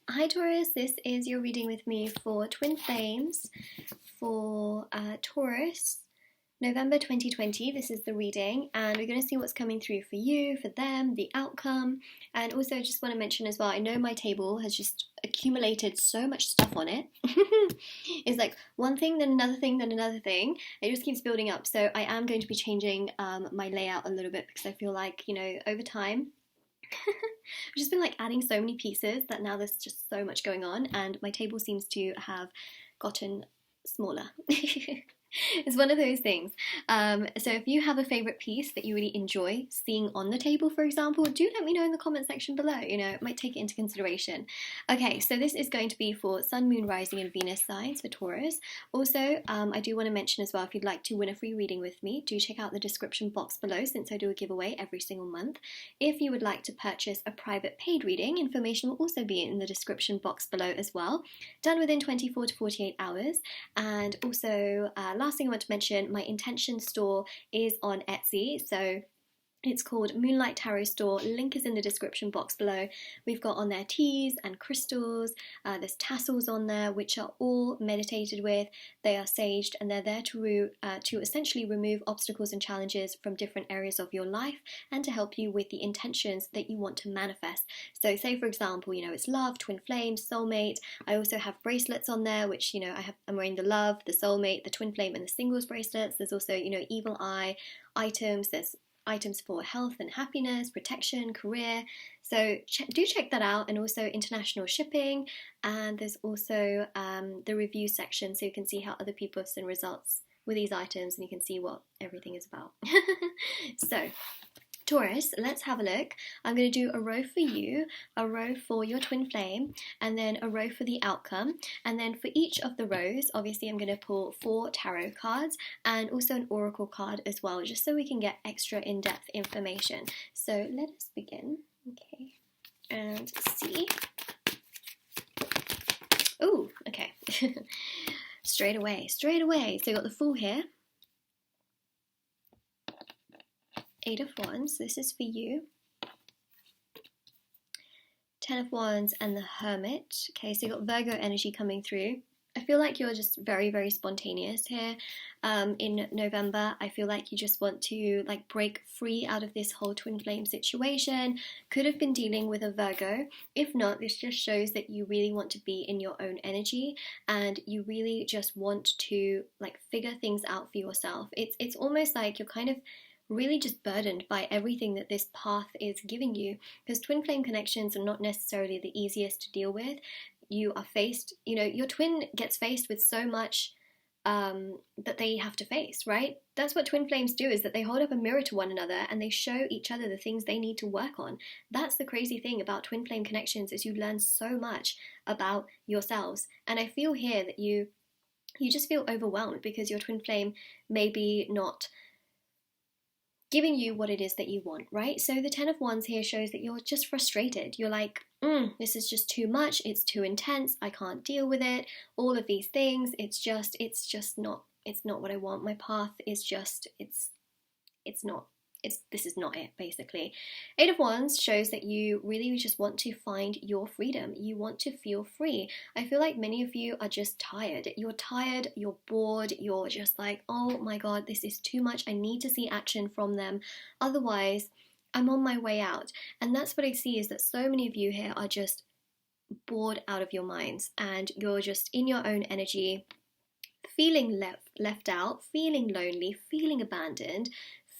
Hi Taurus, this is your reading with me for Twin Flames for Taurus, November 2020. This is the reading, and we're going to see what's coming through for you, for them, the outcome. And also just want to mention as well, I know my table has just accumulated so much stuff on it. It's like one thing, then another thing, then another thing. It just keeps building up. So I am going to be changing my layout a little bit because I feel like, over time, I've just been like adding so many pieces that now there's just so much going on, and my table seems to have gotten smaller. It's one of those things. So if you have a favorite piece that you really enjoy seeing on the table, for example, do let me know in the comment section below. It might take it into consideration. Okay, so this is going to be for Sun, Moon, Rising, and Venus signs for Taurus. Also, I do want to mention as well, if you'd like to win a free reading with me, do check out the description box below, since I do a giveaway every single month. If you would like to purchase a private paid reading, information will also be in the description box below as well. Done within 24 to 48 hours. And also, last thing I want to mention, my intention store is on Etsy, so it's called Moonlight Tarot Store. Link is in the description box below. We've got on there teas and crystals. There's tassels on there, which are all meditated with. They are saged, and they're there to essentially remove obstacles and challenges from different areas of your life, and to help you with the intentions that you want to manifest. So say for example, it's love, twin flame, soulmate. I also have bracelets on there, which I'm wearing the love, the soulmate, the twin flame, and the singles bracelets. There's also evil eye items. There's items for health and happiness, protection, career. So do check that out, and also international shipping. And there's also the review section, so you can see how other people have seen results with these items, and you can see what everything is about. So Taurus, let's have a look. I'm going to do a row for you, a row for your twin flame, and then a row for the outcome. And then for each of the rows, obviously I'm going to pull 4 tarot cards and also an oracle card as well, just so we can get extra in-depth information. So let us begin. Okay, and see. Oh, okay. Straight away. So you got the Fool here. 8 of Wands, this is for you. 10 of Wands and the Hermit. Okay, so you got Virgo energy coming through. I feel like you're just very, very spontaneous here. In November, I feel like you just want to break free out of this whole twin flame situation. Could have been dealing with a Virgo. If not, this just shows that you really want to be in your own energy, and you really just want to figure things out for yourself. It's almost like you're kind of really just burdened by everything that this path is giving you, because twin flame connections are not necessarily the easiest to deal with. You are faced, your twin gets faced with so much that they have to face, right? That's what twin flames do, is that they hold up a mirror to one another and they show each other the things they need to work on. That's the crazy thing about twin flame connections, is you learn so much about yourselves. And I feel here that you just feel overwhelmed because your twin flame maybe not giving you what it is that you want, right? So the 10 of Wands here shows that you're just frustrated. You're like, this is just too much. It's too intense. I can't deal with it. All of these things. It's not what I want. My path is just, this is not it, basically. 8 of Wands shows that you really just want to find your freedom. You want to feel free. I feel like many of you are just tired. You're tired, you're bored, you're just like, oh my god, this is too much. I need to see action from them. Otherwise, I'm on my way out. And that's what I see, is that so many of you here are just bored out of your minds, and you're just in your own energy, feeling left out, feeling lonely, feeling abandoned,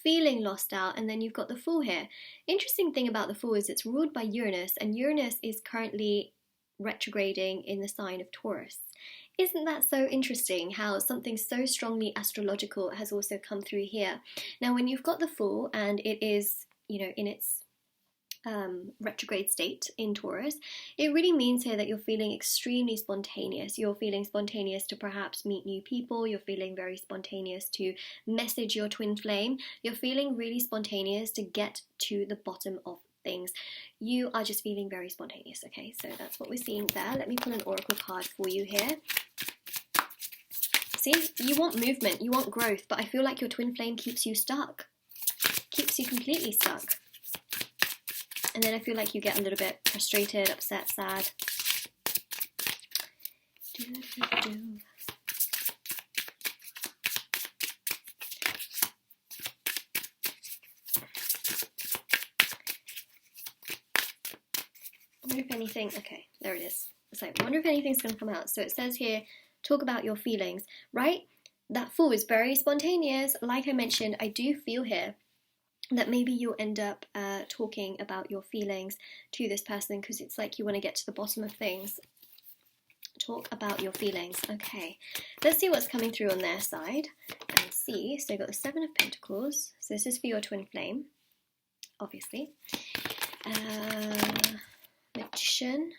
feeling lost out. And then you've got the Fool here. Interesting thing about the Fool is it's ruled by Uranus, and Uranus is currently retrograding in the sign of Taurus. Isn't that so interesting how something so strongly astrological has also come through here? Now, when you've got the Fool and it is, in its retrograde state in Taurus, it really means here that you're feeling extremely spontaneous. You're feeling spontaneous to perhaps meet new people. You're feeling very spontaneous to message your twin flame. You're feeling really spontaneous to get to the bottom of things. You are just feeling very spontaneous. Okay, so that's what we're seeing there. Let me pull an oracle card for you here. See, you want movement, you want growth, but I feel like your twin flame keeps you stuck. Keeps you completely stuck. And then I feel like you get a little bit frustrated, upset, sad. I wonder if anything, okay, there it is. So I wonder if anything's going to come out. So it says here, talk about your feelings, right? That Fool is very spontaneous. Like I mentioned, I do feel here that maybe you'll end up talking about your feelings to this person because it's like you want to get to the bottom of things. Talk about your feelings. Okay, let's see what's coming through on their side and see. So you've got the Seven of Pentacles. So this is for your twin flame, obviously. Magician.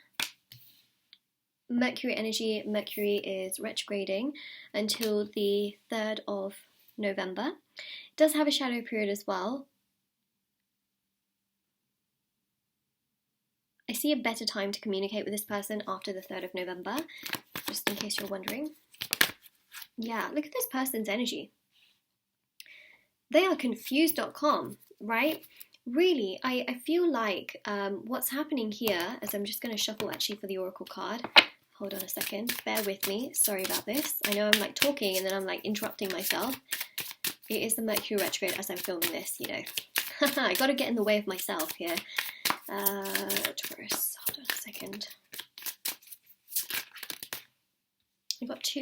Mercury energy. Mercury is retrograding until the 3rd of November. It does have a shadow period as well. I see a better time to communicate with this person after the 3rd of November, just in case you're wondering. Yeah, look at this person's energy. They are confused.com, right? Really, I feel like what's happening here, as I'm just going to shuffle actually for the Oracle card. Hold on a second, bear with me, sorry about this. I know I'm like talking and then I'm like interrupting myself. It is the Mercury retrograde as I'm filming this, you know. I got to get in the way of myself here. Taurus, hold on a second. We've got 2.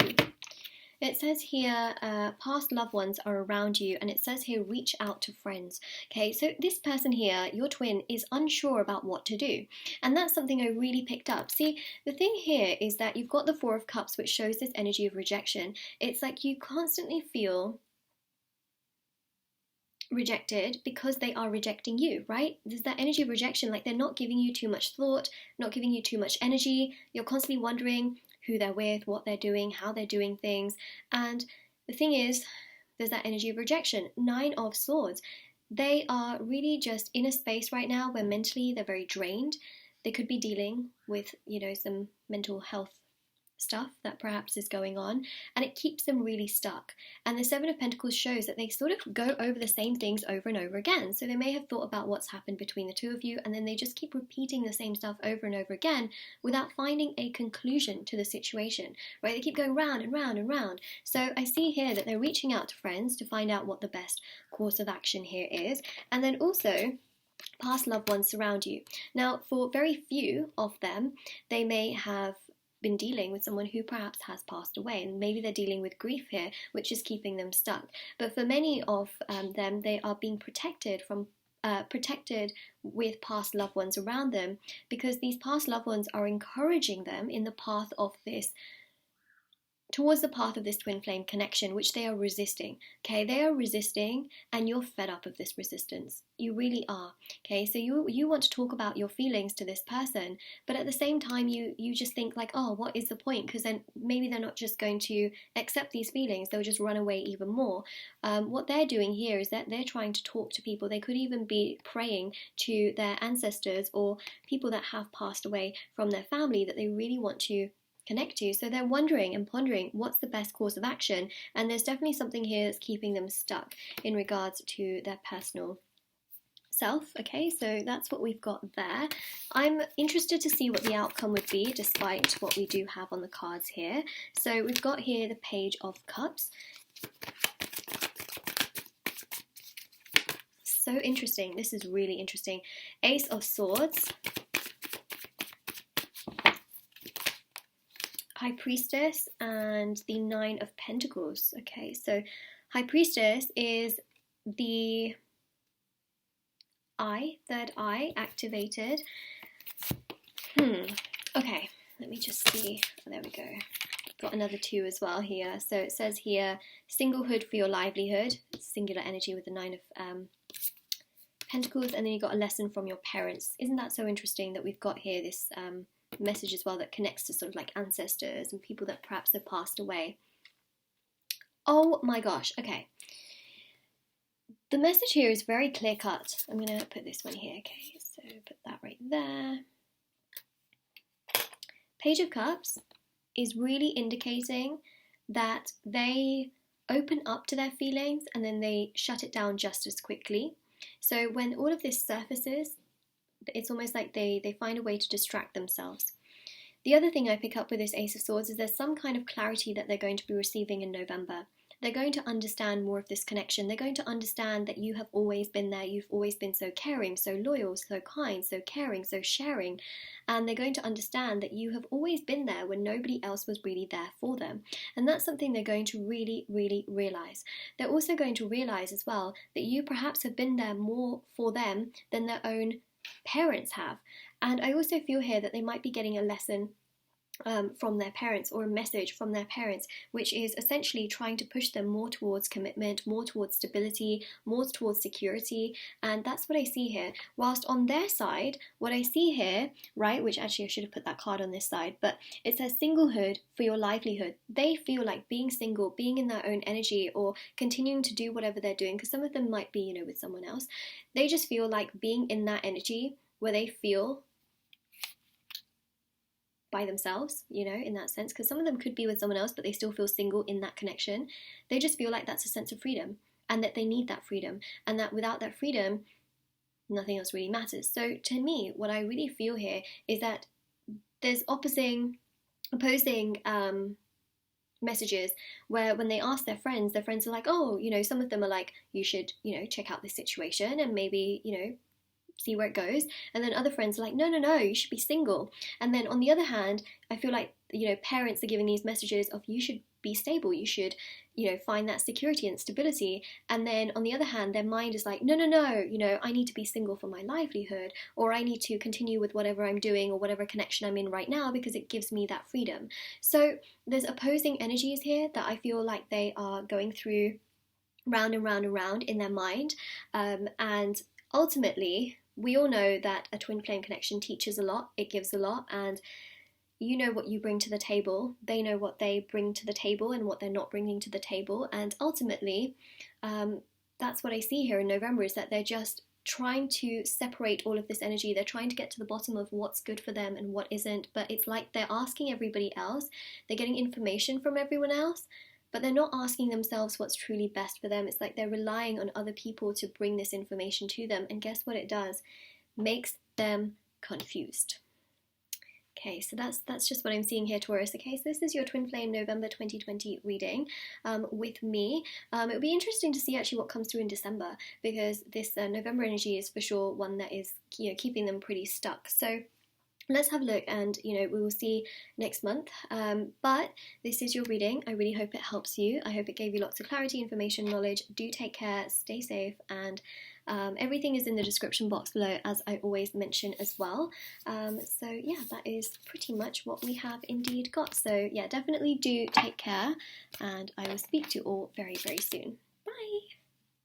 It says here, past loved ones are around you, and it says here, reach out to friends. Okay, so this person here, your twin, is unsure about what to do. And that's something I really picked up. See, the thing here is that you've got the Four of Cups, which shows this energy of rejection. It's like you constantly feel rejected because they are rejecting you, right? There's that energy of rejection, like they're not giving you too much thought, not giving you too much energy. You're constantly wondering who they're with, what they're doing, how they're doing things. And the thing is, there's that energy of rejection. 9 of Swords. They are really just in a space right now where mentally they're very drained. They could be dealing with, you know, some mental health stuff that perhaps is going on, and it keeps them really stuck. And the Seven of Pentacles shows that they sort of go over the same things over and over again. So they may have thought about what's happened between the two of you, and then they just keep repeating the same stuff over and over again without finding a conclusion to the situation, right? They keep going round and round and round. So I see here that they're reaching out to friends to find out what the best course of action here is, and then also past loved ones surround you. Now, for very few of them, they may have been dealing with someone who perhaps has passed away, and maybe they're dealing with grief here, which is keeping them stuck. But for many of them, they are being protected with past loved ones around them, because these past loved ones are encouraging them in the path of this, towards the path of this twin flame connection, which they are resisting. Okay, they are resisting, and you're fed up of this resistance. You really are. Okay, so you want to talk about your feelings to this person, but at the same time you just think like, oh, what is the point? Because then maybe they're not just going to accept these feelings, they'll just run away even more. What they're doing here is that they're trying to talk to people. They could even be praying to their ancestors or people that have passed away from their family that they really want to connect to. So they're wondering and pondering what's the best course of action, and there's definitely something here that's keeping them stuck in regards to their personal self. Okay, so that's what we've got there. I'm interested to see what the outcome would be despite what we do have on the cards here. So we've got here the Page of Cups. So interesting. This is really interesting. Ace of Swords, High Priestess, and the Nine of Pentacles. Okay, so High Priestess is the eye, third eye activated. Okay, let me just see. Oh, there we go. Got another 2 as well here. So it says here, singlehood for your livelihood. It's singular energy with the 9 of Pentacles, and then you got a lesson from your parents. Isn't that so interesting that we've got here this message as well that connects to sort of like ancestors and people that perhaps have passed away. Oh my gosh, okay. The message here is very clear cut. I'm going to put this one here, okay, so put that right there. Page of Cups is really indicating that they open up to their feelings and then they shut it down just as quickly. So when all of this surfaces, it's almost like they find a way to distract themselves. The other thing I pick up with this Ace of Swords is there's some kind of clarity that they're going to be receiving in November. They're going to understand more of this connection. They're going to understand that you have always been there. You've always been so caring, so loyal, so kind, so caring, so sharing. And they're going to understand that you have always been there when nobody else was really there for them. And that's something they're going to really, really realize. They're also going to realize as well that you perhaps have been there more for them than their own parents have. And I also feel here that they might be getting a lesson from their parents, or a message from their parents, which is essentially trying to push them more towards commitment, more towards stability, more towards security. And that's what I see here. Whilst on their side, what I see here, right, which actually I should have put that card on this side, but it says singlehood for your livelihood. They feel like being single, being in their own energy, or continuing to do whatever they're doing, because some of them might be, with someone else. They just feel like being in that energy where they feel by themselves, in that sense, because some of them could be with someone else, but they still feel single in that connection. They just feel like that's a sense of freedom, and that they need that freedom, and that without that freedom, nothing else really matters. So to me, what I really feel here is that there's opposing messages where when they ask their friends are like, oh, some of them are like, you should, check out this situation and maybe, see where it goes. And then other friends are like, no, you should be single. And then on the other hand, I feel like, parents are giving these messages of you should be stable, you should, find that security and stability. And then on the other hand, their mind is like, no, I need to be single for my livelihood, or I need to continue with whatever I'm doing or whatever connection I'm in right now because it gives me that freedom. So there's opposing energies here that I feel like they are going through round and round and round in their mind. And ultimately, we all know that a twin flame connection teaches a lot, it gives a lot, and you know what you bring to the table, they know what they bring to the table and what they're not bringing to the table. And ultimately, that's what I see here in November, is that they're just trying to separate all of this energy. They're trying to get to the bottom of what's good for them and what isn't, but it's like they're asking everybody else, they're getting information from everyone else, but they're not asking themselves what's truly best for them. It's like they're relying on other people to bring this information to them. And guess what it does? Makes them confused. Okay, so that's just what I'm seeing here, Taurus. Okay, so this is your Twin Flame November 2020 reading with me. It would be interesting to see actually what comes through in December, because this November energy is for sure one that is, keeping them pretty stuck. So let's have a look, and we will see next month. But this is your reading. I really hope it helps you. I hope it gave you lots of clarity, information, knowledge. Do take care, stay safe, and everything is in the description box below, as I always mention as well. So yeah, that is pretty much what we have indeed got. So yeah, definitely do take care, and I will speak to you all very, very soon.